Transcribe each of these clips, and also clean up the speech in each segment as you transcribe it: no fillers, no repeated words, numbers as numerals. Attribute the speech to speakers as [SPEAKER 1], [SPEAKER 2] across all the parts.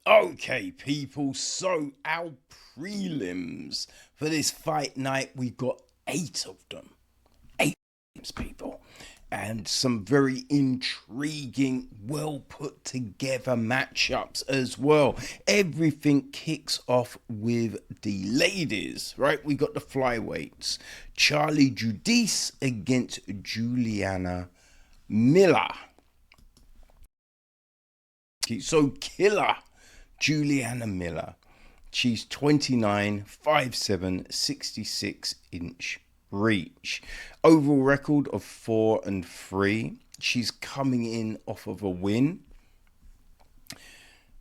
[SPEAKER 1] Okay, people, so our prelims for this fight night, we've got 8 of them. 8 people. And some very intriguing, well put together matchups as well. Everything kicks off with the ladies, right? We got the flyweights. Charlie Giudice against Juliana Miller. So killer Juliana Miller. She's 29, 5'7", 66-inch reach. Overall record of 4-3. She's coming in off of a win.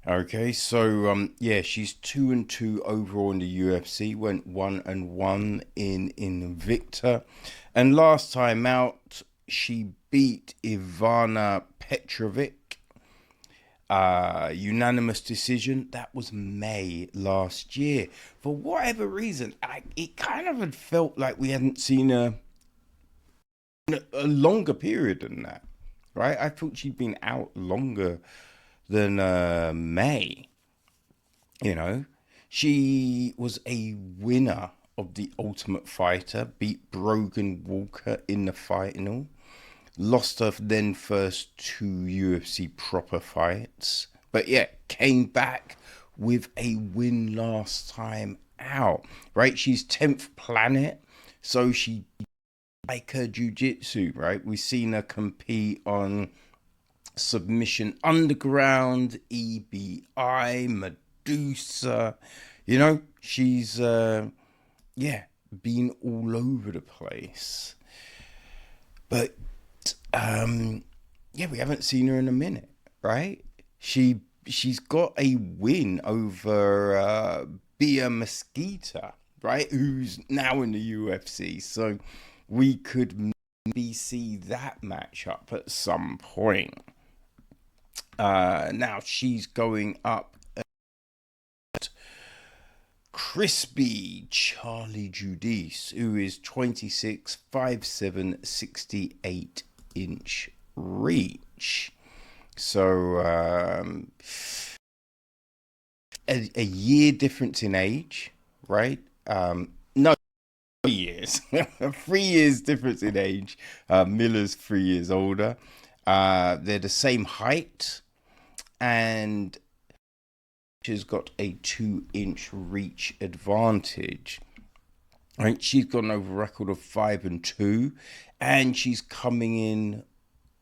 [SPEAKER 1] Okay, so yeah, she's 2-2 overall in the UFC. Went 1-1 in Invicta, and last time out she beat Ivana Petrovic. Unanimous decision. That was May last year. For whatever reason, it kind of had felt like we hadn't seen her in a longer period than that, right? I thought she'd been out longer than May. You know, she was a winner of the Ultimate Fighter, beat Brogan Walker in the final. Lost her then first 2 UFC proper fights. But yeah, came back with a win last time out. Right? She's 10th planet. So she like her jiu-jitsu, right? We've seen her compete on Submission Underground, EBI, Medusa. You know, she's yeah, been all over the place. But yeah, we haven't seen her in a minute, right? She's got a win over Bia Mesquita, right? Who's now in the UFC. So we could maybe see that matchup at some point. Now she's going up at Crispy Charlie Giudice, who is 26, 5'7", 68-inch reach. So a year difference in age, right? No, 3 years. 3 years difference in age. Miller's 3 years older. They're the same height, and she's got a 2-inch reach advantage. Right, she's got an over record of 5-2, and she's coming in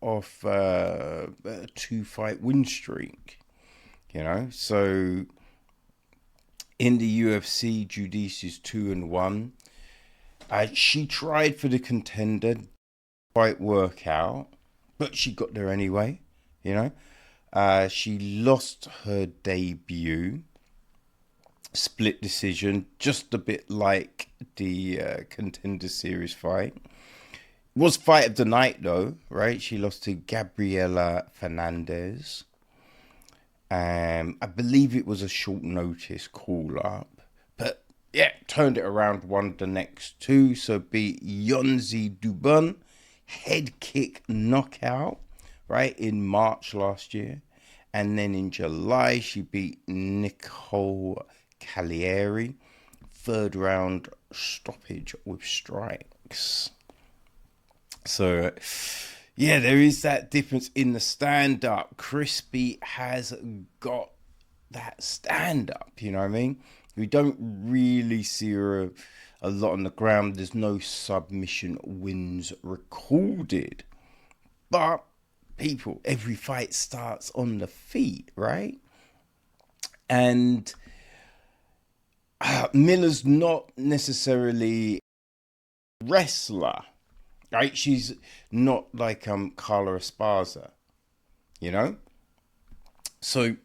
[SPEAKER 1] off a 2-fight win streak. You know, so in the UFC, Giudice is 2-1. She tried for the contender, didn't quite work out, but she got there anyway. You know, she lost her debut. Split decision, just a bit like the Contender Series fight. Was fight of the night though, right? She lost to Gabriela Hernandez. I believe it was a short notice call up, but yeah, turned it around, won the next 2. So beat Yonzi Dubon, head kick knockout, right, in March last year. And then in July, she beat Nicole Cagliari, 3rd round stoppage with strikes. So yeah, there is that difference in the stand-up. Crispy has got that stand-up, you know what I mean? We don't really see her a lot on the ground. There's no submission wins recorded. But people, every fight starts on the feet, right? And Miller's not necessarily a wrestler, right? She's not like Carla Esparza, you know? So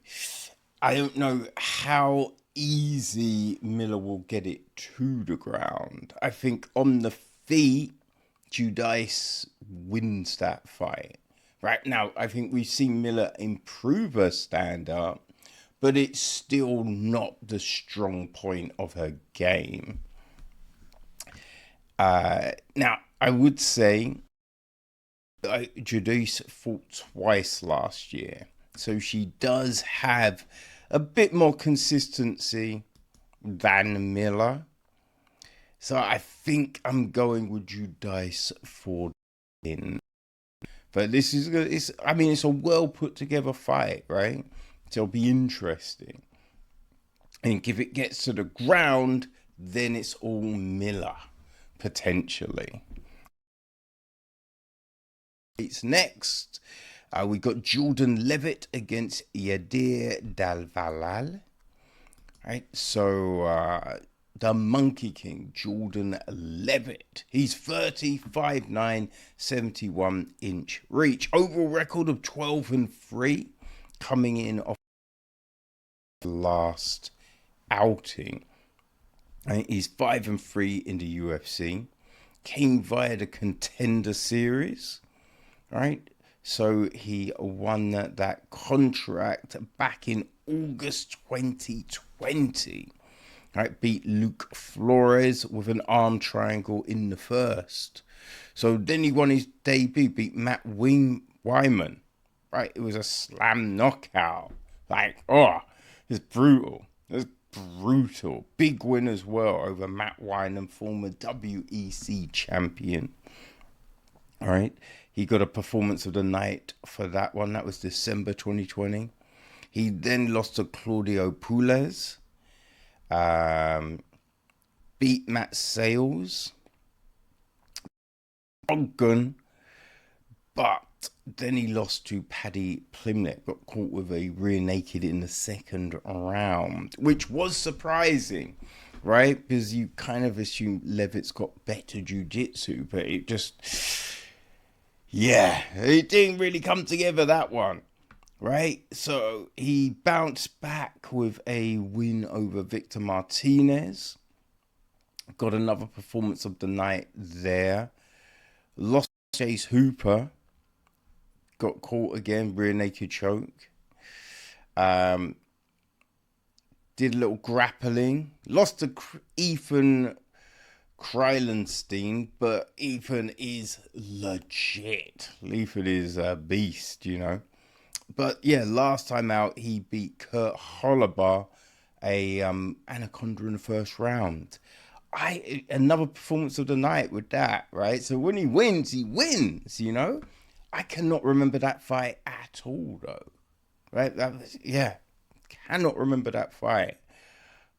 [SPEAKER 1] I don't know how easy Miller will get it to the ground. I think on the feet, Giudice wins that fight. Right now, I think we've seen Miller improve her stand-up, but it's still not the strong point of her game. Now, I would say Giudice fought twice last year, so she does have a bit more consistency than Miller. So I think I'm going with Judice for in. But this is good. It's a well put together fight, right? So it'll be interesting. And if it gets to the ground, then it's all Miller, potentially. It's next. We got Jordan Leavitt against Yadier Valle. Right, so the Monkey King, Jordan Leavitt. He's 30, 5'9", 71-inch reach. Overall record of 12-3, coming in off the last outing. Right, he's 5-3 in the UFC. Came via the Contender Series. Right, so he won that contract back in August 2020. Right, beat Luke Flores with an arm triangle in the first. So then he won his debut, beat Matt Wyman. Right, it was a slam knockout. Like, it's brutal. It's brutal. Big win as well over Matt Wyman, former WEC champion. All right, he got a performance of the night for that one. That was December 2020. He then lost to Claudio Puelles. Beat Matt Sales, Ogden, but then he lost to Paddy Plimlett, got caught with a rear naked in the second round, which was surprising, right? Because you kind of assume Leavitt's got better jiu-jitsu, but it didn't really come together, that one. Right, so he bounced back with a win over Victor Martinez. Got another performance of the night there. Lost Chase Hooper. Got caught again, rear naked choke. Did a little grappling. Lost to Ethan Krylenstein, but Ethan is legit. Ethan is a beast, you know. But yeah, last time out, he beat Kurt Hollibar, a Anaconda in the first round. Another performance of the night with that, right? So when he wins, you know? I cannot remember that fight at all, though. Right? Cannot remember that fight.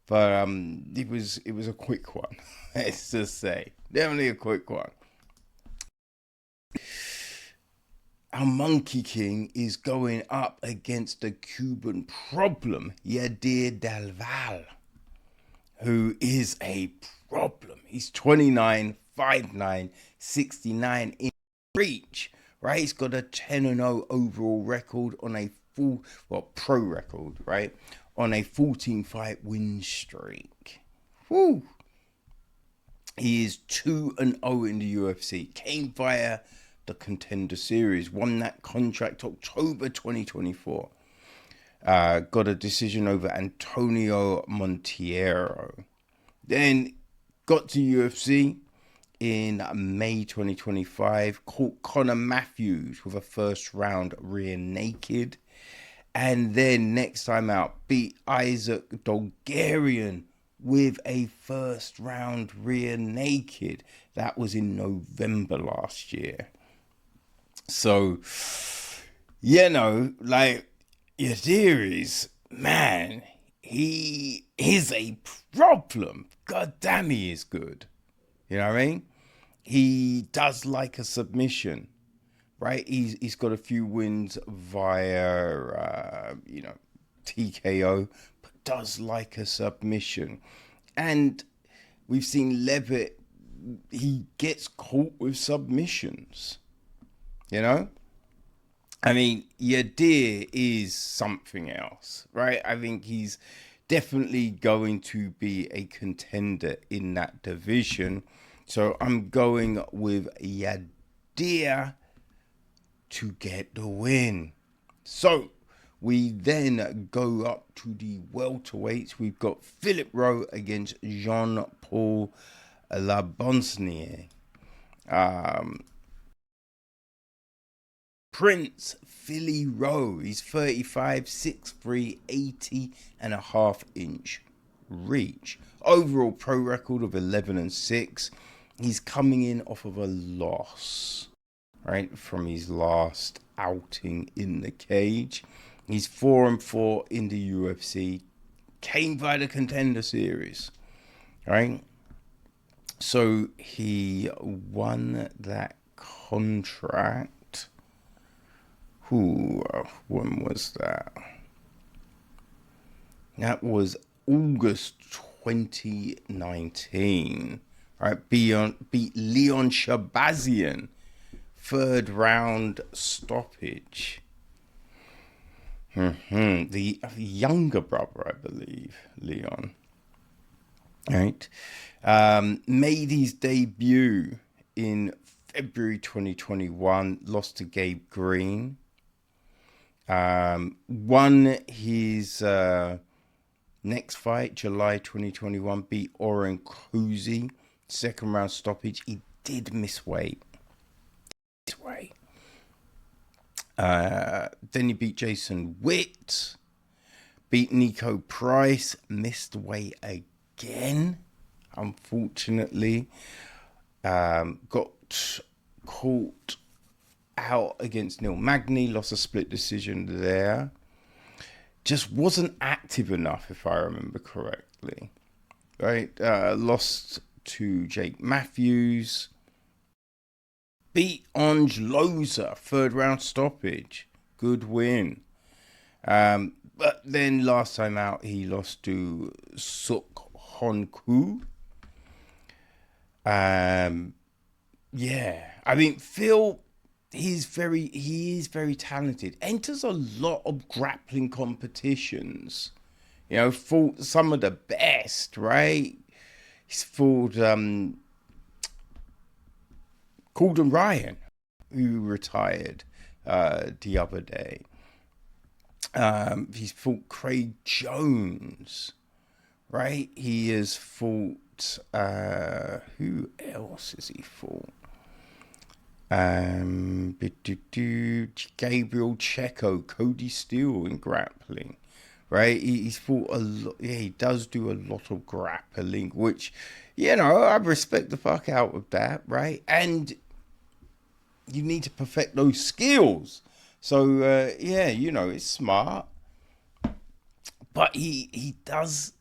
[SPEAKER 1] But it was a quick one, let's just say. Definitely a quick one. Our Monkey King is going up against the Cuban problem, Yadier Valle, who is a problem. He's 29, 5'9", 69 in reach, right? He's got a 10-0 overall record on a pro record, right? On a 14-fight win streak. Woo! He is 2-0 in the UFC. Came via the Contender Series, won that contract October 2024. Got a decision over Antonio Monteiro. Then got to UFC in May 2025. Caught Conor Matthews with a first round rear naked. And then next time out, beat Isaac Dolgarian with a first round rear naked. That was in November last year. So, like, Idiris, man, he is a problem. God damn, he is good. You know what I mean? He does like a submission, right? He's got a few wins via, TKO, but does like a submission. And we've seen Leavitt, he gets caught with submissions. You know, I mean, Yadier is something else, right? I think he's definitely going to be a contender in that division. So I'm going with Yadier to get the win. So we then go up to the welterweights. We've got Philip Rowe against Jean-Paul Lebosnoyani. Prince Philly Rowe. He's 35, 6'3", 80.5-inch reach. Overall pro record of 11-6. He's coming in off of a loss, right, from his last outing in the cage. He's 4-4 in the UFC. Came by the Contender Series, right? So he won that contract. When was that? That was August 2019. Right, beat Leon Shabazian, 3rd round stoppage. The younger brother, I believe, Leon. Right, made his debut in February 2021. Lost to Gabe Green. Won his next fight, July 2021. Beat Oren Kuzi, 2nd round stoppage. He did miss weight. Then he beat Jason Witt, beat Nico Price, missed weight again, unfortunately. Got caught out against Neil Magny, lost a split decision there. Just wasn't active enough, if I remember correctly. Right, lost to Jake Matthews. Beat Ange Loza, 3rd round stoppage. Good win. But then last time out, he lost to Suk Honku. Yeah, I mean, Phil, he is very talented. Enters a lot of grappling competitions. You know, fought some of the best, right? He's fought Gordon Ryan, who retired the other day. He's fought Craig Jones, right? He has fought, who else has he fought? Gabriel Checo, Cody Steele in grappling, right? He's fought a lot. Yeah, he does do a lot of grappling, which, you know, I respect the fuck out of that, right? And you need to perfect those skills. So, yeah, you know, it's smart. But he does...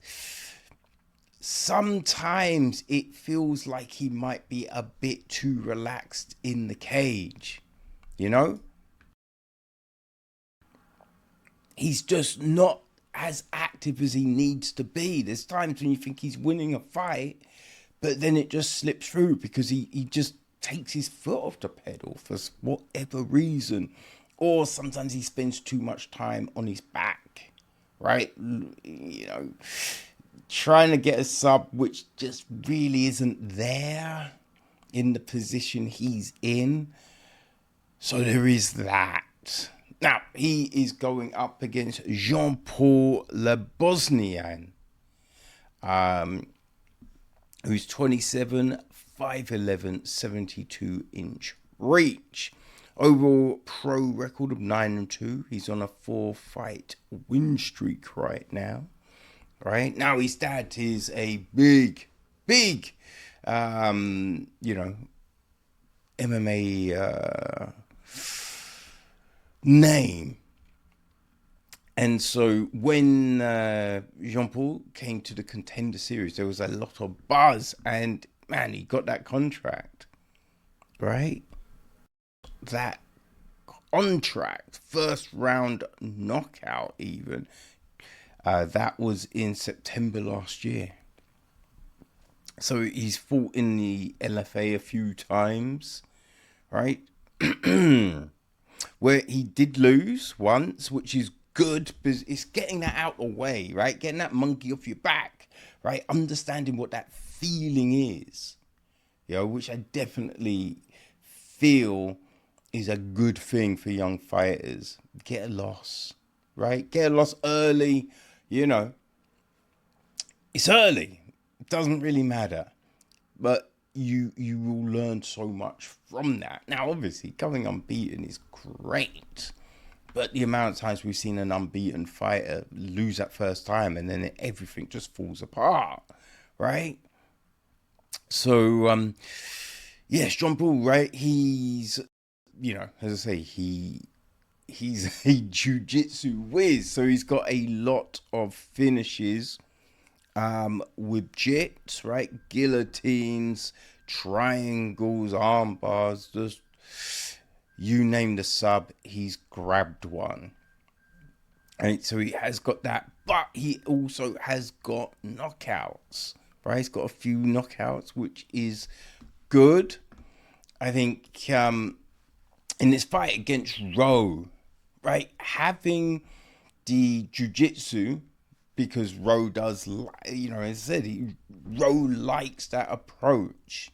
[SPEAKER 1] Sometimes it feels like he might be a bit too relaxed in the cage, you know? He's just not as active as he needs to be. There's times when you think he's winning a fight, but then it just slips through because he just takes his foot off the pedal for whatever reason. Or sometimes he spends too much time on his back, right? You know, trying to get a sub which just really isn't there in the position he's in. So there is that. Now, he is going up against Jean-Paul Lebosnoyani, who's 27, 5'11", 72-inch reach. Overall pro record of 9-2. He's on a 4-fight win streak right now. Right now, his dad is a big, you know, MMA name. And so when Jean-Paul came to the Contender Series, there was a lot of buzz, and man, he got that contract, right? That contract, 1st round knockout even. That was in September last year. So he's fought in the LFA a few times, right? Where he did lose once, which is good, because it's getting that out of the way, right? Getting that monkey off your back, right? Understanding what that feeling is, you know, which I definitely feel is a good thing for young fighters. Get a loss, right? Get a loss early. You know, it's early. It doesn't really matter. But you will learn so much from that. Now, obviously, going unbeaten is great, but the amount of times we've seen an unbeaten fighter lose that first time and then everything just falls apart, right? So, yes, John Paul, right? He's, as I say, he's a jiu-jitsu whiz, so he's got a lot of finishes with jits, right? Guillotines, triangles, arm bars, just you name the sub, he's grabbed one. And so he has got that, but he also has got knockouts, right? He's got a few knockouts, which is good. I think in this fight against Rowe, right, having the jiu-jitsu, because Rowe does, as I said, Rowe likes that approach.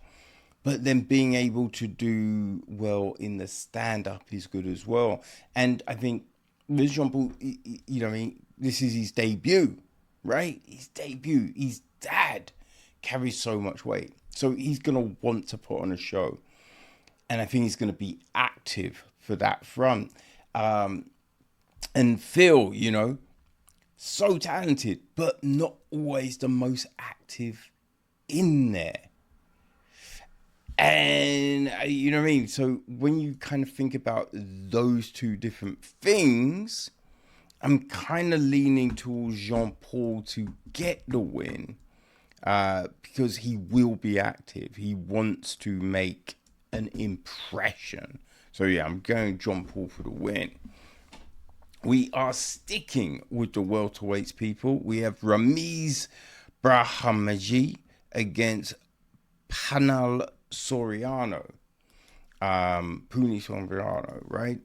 [SPEAKER 1] But then being able to do well in the stand-up is good as well. And I think with Jean Paul, this is his debut, right? His debut. His dad carries so much weight. So he's going to want to put on a show. And I think he's going to be active for that front. And Phil, so talented, but not always the most active in there. And you know what I mean? So when you kind of think about those two different things, I'm kind of leaning towards Jean Paul to get the win, because he will be active. He wants to make an impression. So yeah, I'm going Jean Paul for the win. We are sticking with the welterweights, people. We have Ramiz Brahimaj against Punahele Soriano. Soriano, right?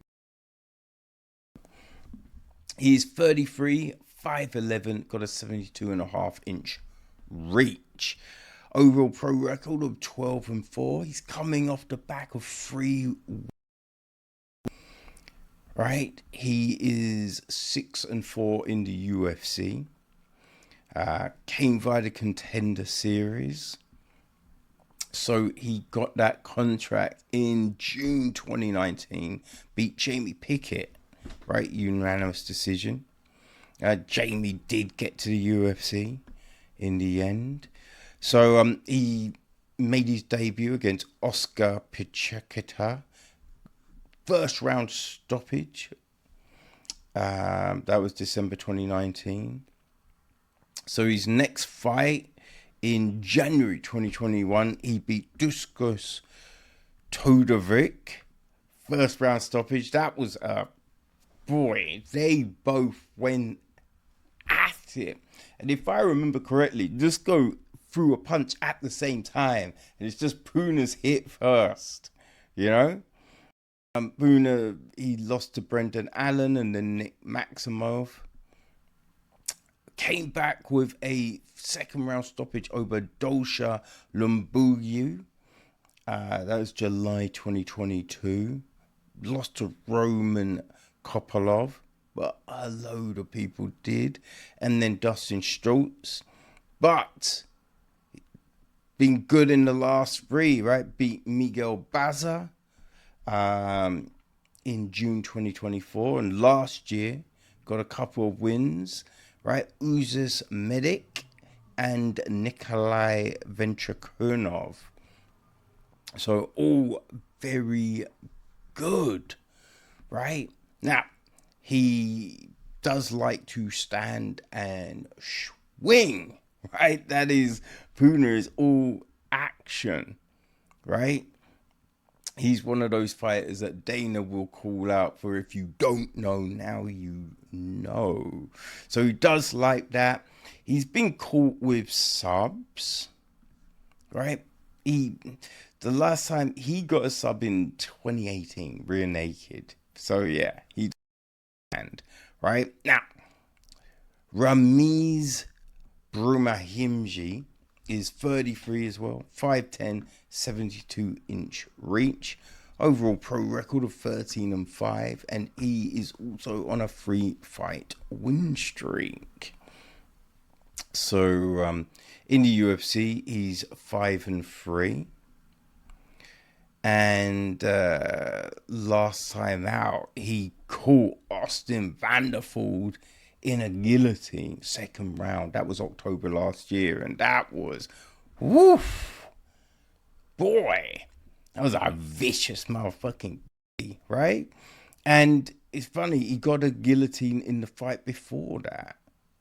[SPEAKER 1] He's 33, 5'11", got a 72.5-inch reach. Overall pro record of 12-4. He's coming off the back of 3. Right, he is 6-4 in the UFC. Came via the Contender Series. So he got that contract in June 2019. Beat Jamie Pickett, right? Unanimous decision. Jamie did get to the UFC in the end. So he made his debut against Oscar Picheketa. First round stoppage. That was December 2019. So his next fight in January 2021, he beat Duskos Todorovic. First round stoppage. That was boy, they both went at it. And if I remember correctly, Dusko threw a punch at the same time. And it's just Puna's hit first. Puna, he lost to Brendan Allen and then Nick Maximov. Came back with a second round stoppage over Dolsha Lumbuyu. That was July 2022. Lost to Roman Kopolov, but a load of people did. And then Dustin Schultz. But been good in the last 3, right? Beat Miguel Baza in June 2024, and last year got a couple of wins, right? Uzis Medic and Nikolai Ventrikunov. So all very good, right? Now, he does like to stand and swing, right? That is, Puna is all action, right? He's one of those fighters that Dana will call out for, if you don't know, now you know. So he does like that. He's been caught with subs, right? The last time he got a sub in 2018, rear naked. So yeah, he and right now, Ramiz Brahimaj is 33 as well, 5'10", 72-inch reach. Overall pro record of 13-5, and he is also on a 3-fight win streak. So in the UFC, he's 5-3. And last time out, he caught Austin Vanderford in a guillotine, second round. That was October last year, and that was, woof, boy, that was a vicious motherfucking, right? And it's funny, he got a guillotine in the fight before that,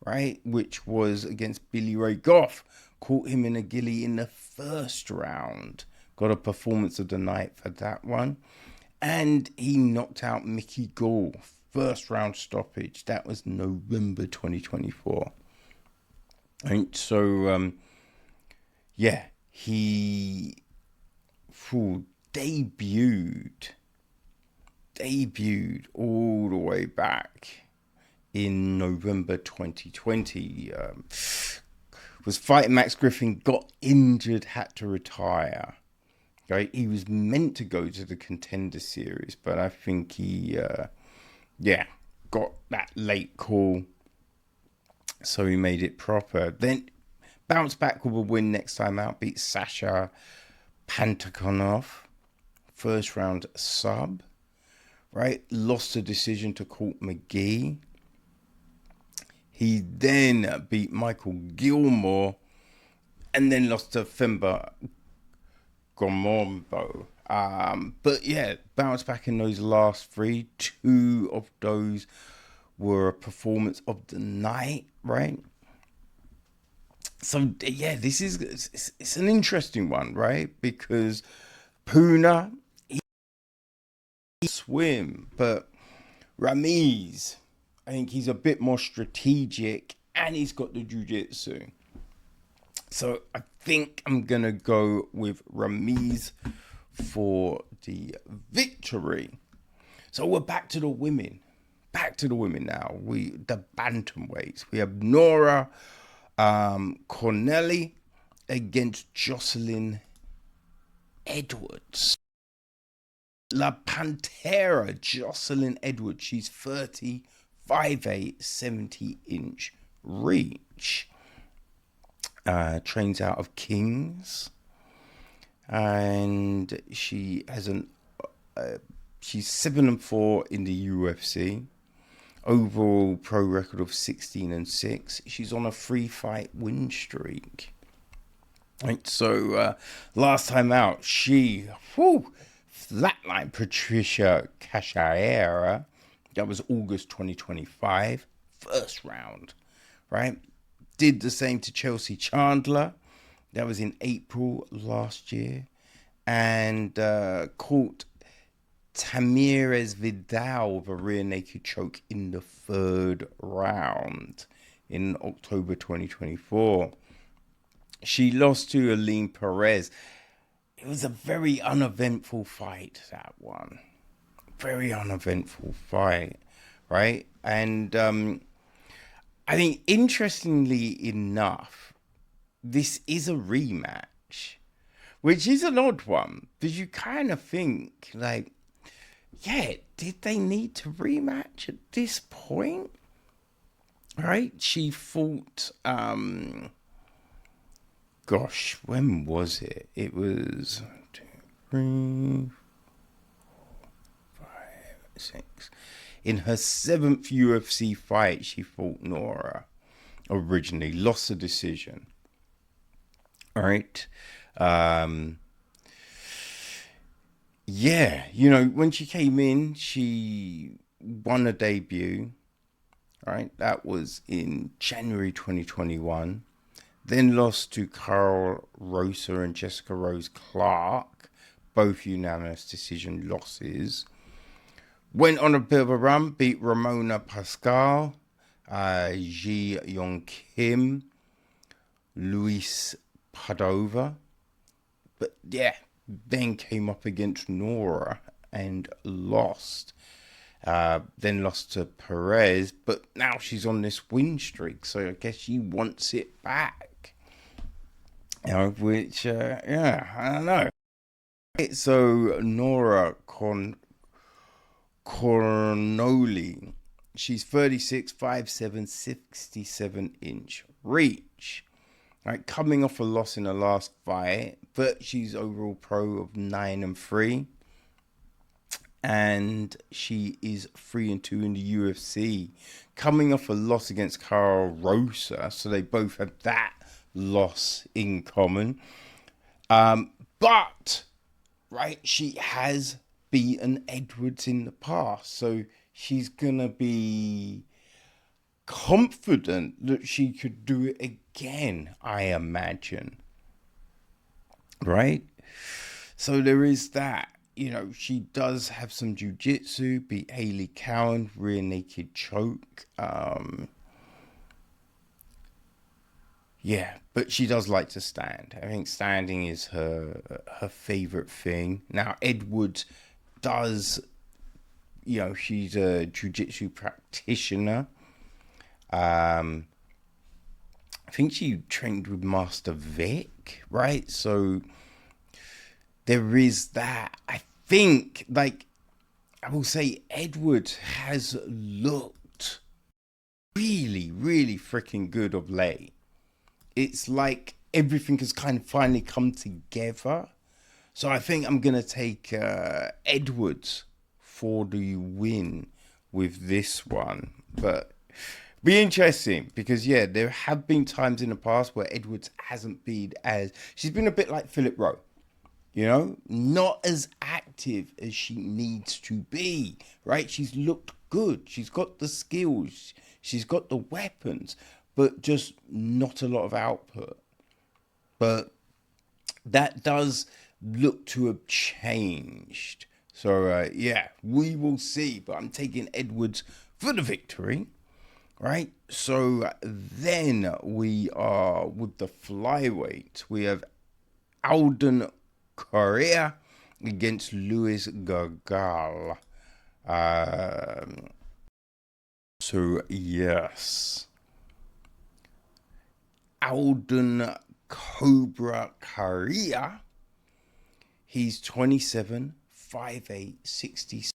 [SPEAKER 1] right? Which was against Billy Ray Goff. Caught him in a gilly in the first round. Got a performance of the night for that one. And he knocked out Mickey Gall. First round stoppage. That was November 2024. And so, yeah, he debuted all the way back in November 2020. Was fighting Max Griffin, got injured, had to retire. Right, he was meant to go to the Contender Series, but I think he, got that late call, so he made it proper. Then bounced back with a win next time out, beat Sasha Pantakonov, first round sub. Right, lost a decision to Court McGee. He then beat Michael Gilmore, and then lost to Fimba Gomombo. But yeah, bounced back in those last three. Two of those were a performance of the night, right? So yeah, this is it's an interesting one, right? Because Puna, he swim, but Ramiz, I think he's a bit more strategic, and he's got the jiu-jitsu. So I think I'm going to go with Ramiz for the victory. So we're back to the women. Back to the women now. The bantamweights. We have Nora Cornolle against Joselyne Edwards. La Pantera, Joselyne Edwards. She's 30, 5'8", 70-inch reach. Trains out of Kings, and she has she's 7-4 in the UFC. Overall pro record of 16-6. She's on a 3-fight win streak. Right, so last time out, she flatlined Patricia Cachoeira. That was August 2025, first round, right? Did the same to Chelsea Chandler. That was in April last year. And caught Tamirez Vidal with a rear naked choke in the third round in October 2024. She lost to Aline Perez. It was a very uneventful fight, that one. Very uneventful fight, right? And I think, interestingly enough, this is a rematch, which is an odd one, because you kind of think, like, yeah, did they need to rematch at this point? Right? She fought, gosh, when was it? It was 2, 3, 4, 5, 6. In her 7th UFC fight, she fought Nora. Originally, lost the decision. All right. Yeah, you know, when she came in, she won a debut. Right, that was in January 2021. Then lost to Carl Rosa and Jessica Rose Clark, both unanimous decision losses. Went on a bit of a run, beat Ramona Pascal, Ji Yong Kim, Luis Padova. But yeah, then came up against Nora and lost. Then lost to Perez, but now she's on this win streak, so I guess she wants it back. You know, which, yeah, I don't know. So Nora Cornolle, she's 36, 5'7", 67-inch reach. right? Coming off a loss in the last fight, but she's overall pro of 9-3. And she is 3-2 in the UFC, coming off a loss against Carl Rosa, so they both have that loss in common. But right, she has beaten Edwards in the past, so she's gonna be confident that she could do it again, I imagine. Right? So there is that. You know, she does have some jiu-jitsu, beat Haley Cowan, rear naked choke. Yeah, but she does like to stand. I think standing is her favorite thing. Now, Edwards does, you know, she's a jiu-jitsu practitioner. I think she trained with Master Vic, right? So there is that. I think, like, I will say Edwards has looked really, really freaking good of late. It's like everything has kind of finally come together. So I think I'm going to take Edwards for the win with this one. But be interesting because, yeah, there have been times in the past where Edwards hasn't been as... She's been a bit like Philip Rowe. You know, not as active as she needs to be, right? She's looked good. She's got the skills. She's got the weapons, but just not a lot of output. But that does look to have changed. So, yeah, we will see. But I'm taking Edwards for the victory, right? So then we are with the flyweight. We have Alden Coria against Luis Gurule. So yes, Alden Cobra Coria. He's 27, 5'8", 66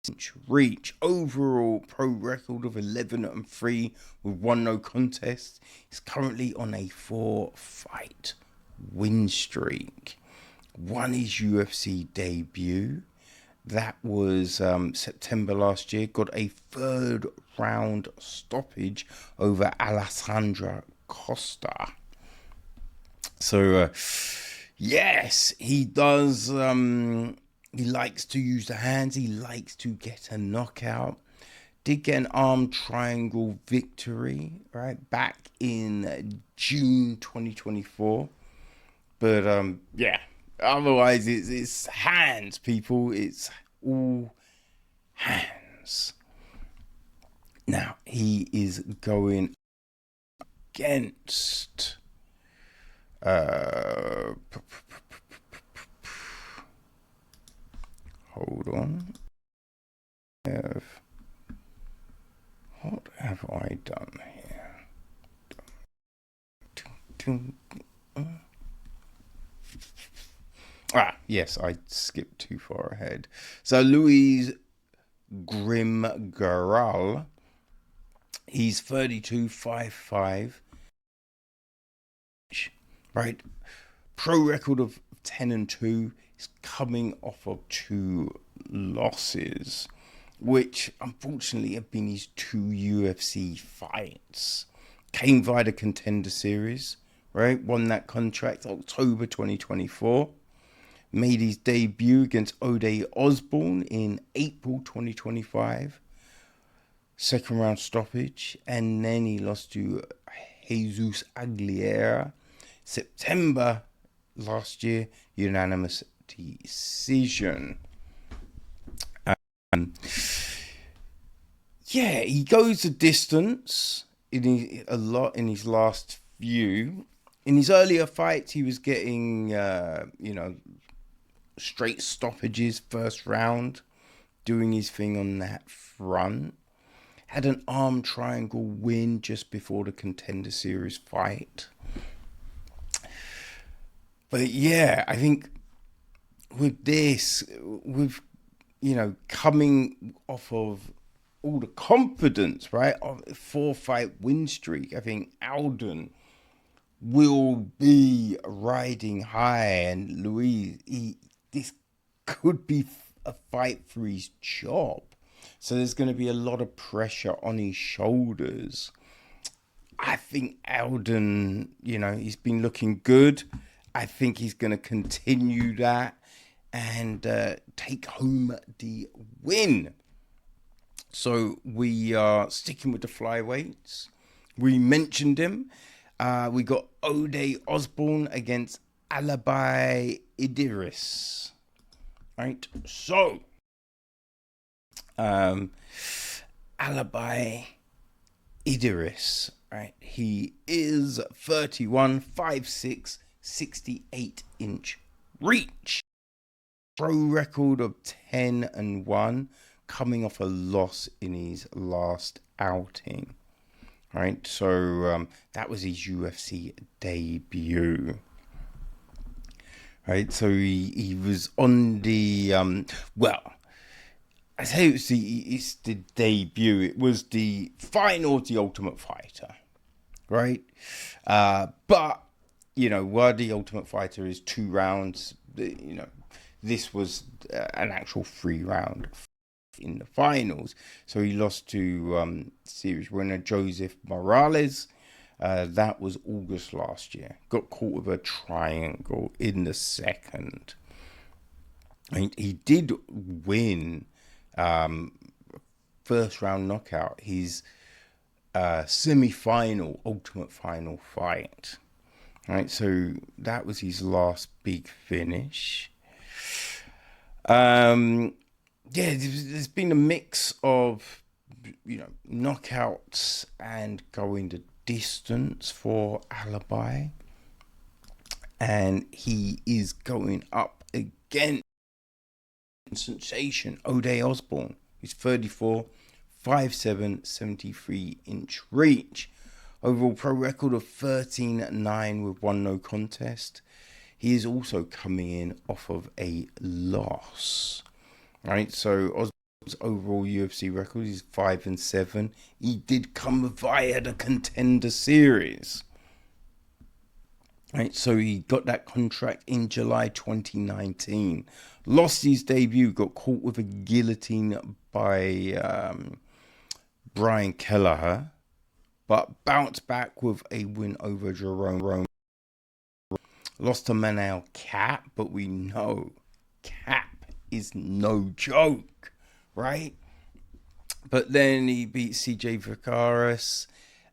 [SPEAKER 1] inch reach. Overall pro record of 11-3 with 1 no contest. He's currently on a 4-fight win streak. Won his UFC debut. That was September last year. Got a 3rd round stoppage over Alessandra Costa. So, yes, he does. He likes to use the hands. He likes to get a knockout. Did get an arm triangle victory, right, back in June 2024. But, yeah. Otherwise, it's hands, people. It's all hands. Now, he is going against... hold on. What have I done here? Yes, I skipped too far ahead. So Luis Gurule, he's 32, 5'5", right? Pro record of 10-2. He's coming off of 2 losses, which unfortunately have been his 2 UFC fights. Came via the Contender Series, right? Won that contract October 2024. Made his debut against Ode Osbourne in April 2025. 2nd round stoppage. And then he lost to Jesus Aguilera. September last year, unanimous decision. Yeah, he goes the distance a lot in his last few. In his earlier fights, he was getting, straight stoppages 1st round, doing his thing on that front. Had an arm triangle win just before the Contender Series fight. But yeah, I think with this, with, coming off of all the confidence, right, of a 4-fight win streak, I think Alden will be riding high, and this could be a fight for his job. So there's going to be a lot of pressure on his shoulders. I think Alden, he's been looking good. I think he's going to continue that and take home the win. So we are sticking with the flyweights. We mentioned him. We got Osbourne against Alibi Idiris. Right? So, Alibi Idiris, right? He is 31, 5'6", 68-inch reach. Pro record of 10-1, coming off a loss in his last outing. Right, so that was his UFC debut. Right, so he was on the I say it's the debut. It was the final of the Ultimate Fighter, right? But while the Ultimate Fighter is 2 rounds, this was an actual 3-round in the finals. So he lost to series winner Joseph Morales. That was August last year. Got caught with a triangle in the second. He did win first round knockout his semi-final ultimate final fight. Right, so that was his last big finish. There's been a mix of, knockouts and going the distance for Alibi. And he is going up against sensation Osbourne. He's 34, 5'7", 73-inch reach. Overall pro record of 13-9 with 1 no contest. He is also coming in off of a loss. Right, so Osbourne's overall UFC record is 5-7. He did come via the Contender Series. Right, so he got that contract in July 2019. Lost his debut, got caught with a guillotine by Brian Kelleher, but bounced back with a win over Jerome. Lost to Manel Cap, but we know Cap is no joke, right? But then he beat CJ Vicaris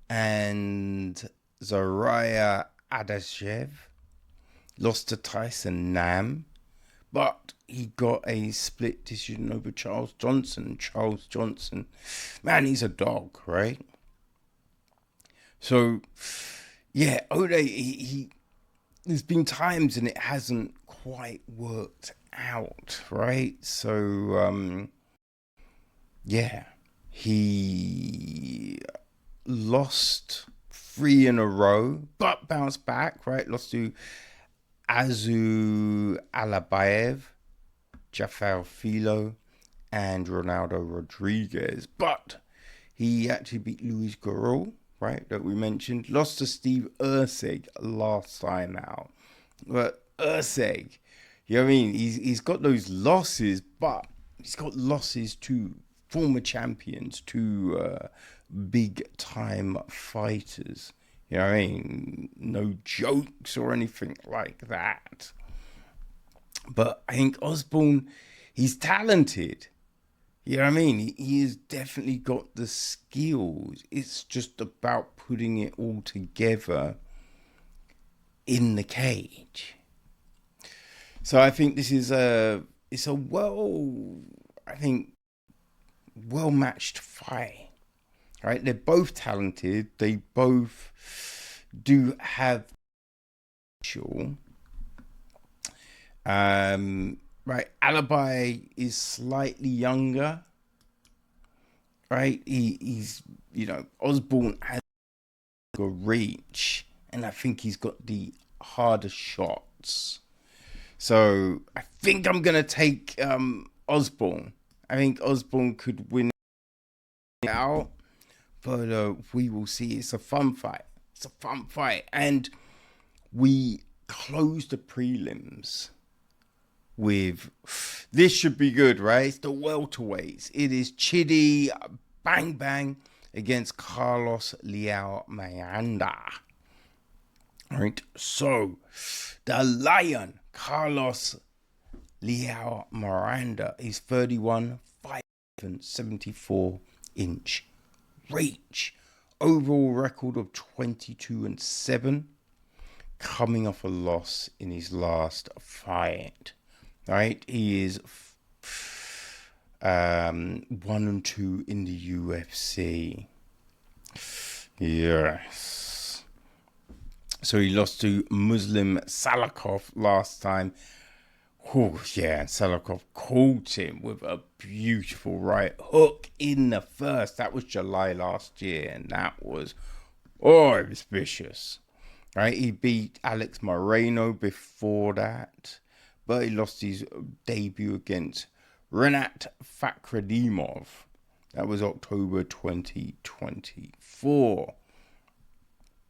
[SPEAKER 1] and Zaraya Adashev. Lost to Tyson Nam, but he got a split decision over Charles Johnson. Charles Johnson, man, he's a dog, right? So, yeah, he there's been times and it hasn't quite worked out, right? So, he lost 3 in a row, but bounced back, right? Lost to Azu Alabaev, Jafar Filo, and Ronaldo Rodriguez. But he actually beat Luis Gurule, right, that we mentioned. Lost to Steve Erceg last time out. But Erceg, he's got those losses, but he's got losses to former champions, to big-time fighters. No jokes or anything like that. But I think Osbourne, he's talented. He has definitely got the skills. It's just about putting it all together in the cage. So I think this is a well-matched fight. Right? They're both talented. They both do have potential. Right, Alibi is slightly younger. Right, he's Osbourne has a reach, and I think he's got the harder shots. So I think I'm gonna take Osbourne. I think Osbourne could win out, but we will see. It's a fun fight. And we closed the prelims with, this should be good, right? It's the welterweights. It is Chidi Bang Bang against Carlos Leal Miranda. All right, so the Lion, Carlos Leal Miranda, is 31, 5, 74-inch reach. Overall record of 22-7, coming off a loss in his last fight. Right, he is 1-2 in the UFC. Yes. So he lost to Muslim Salakov last time. Oh, yeah, and Salakov caught him with a beautiful right hook in the first. That was July last year, and that was, it was vicious. Right, he beat Alex Moreno before that, but he lost his debut against Renat Fakhretdimov. That was October 2024.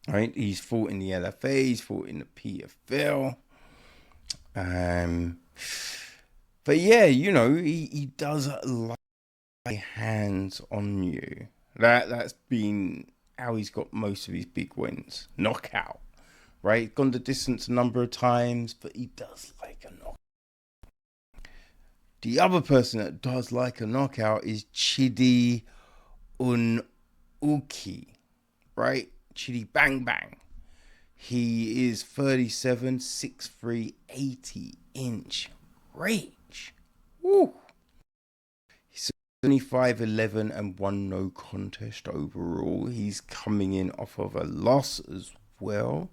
[SPEAKER 1] Right, he's fought in the LFA, he's fought in the PFL. But yeah, you know, he does like hands on you. That's been how he's got most of his big wins. Knockout. Right? Gone the distance a number of times, but he does like a knockout. The other person that does like a knockout is Chidi Unuki. Right? Chidi Bang Bang. He is 37, 6'3", 80-inch reach. Woo! He's 75-11 and won no contest overall. He's coming in off of a loss as well.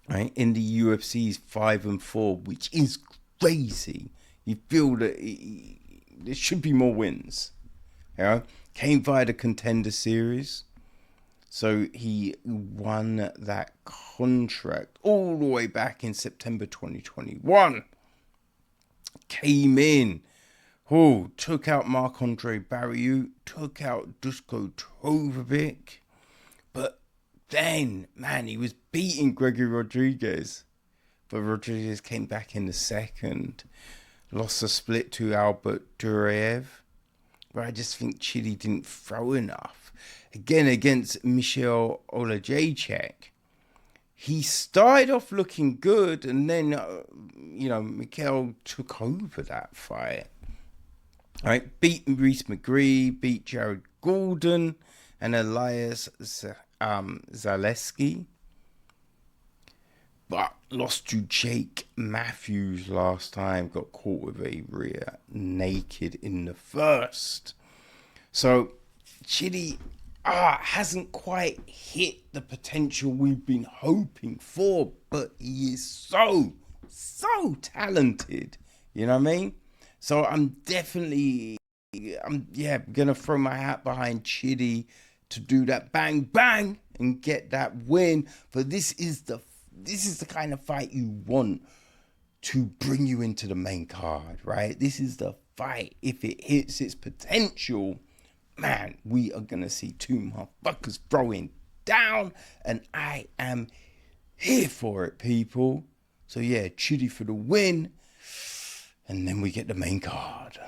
[SPEAKER 1] Right? In the UFC, he's 5-4, which is crazy. You feel that there should be more wins. You know? Came via the Contender Series. So he won that contract all the way back in September 2021. Came in. Took out Marc-Andre Barriou. Took out Dusko Tovovic. But then, man, he was beating Gregory Rodriguez. But Rodriguez came back in the second. Lost a split to Albert Duraev. But I just think Chidi didn't throw enough. Again, against Michel Olajaychek, he started off looking good, and then, Mikel took over that fight. All right, beat Reese McGree, beat Jared Gordon, and Elias Zaleski. But lost to Jake Matthews last time, got caught with a rear naked in the first. So, Chidi hasn't quite hit the potential we've been hoping for, but he is so talented. You know what I mean? So I'm gonna throw my hat behind Chidi to do that bang bang and get that win. But this is the kind of fight you want to bring you into the main card, right? This is the fight. If it hits its potential, man, we are going to see two motherfuckers throwing down, and I am here for it, people. So yeah, Chidi for the win, and then we get the main card.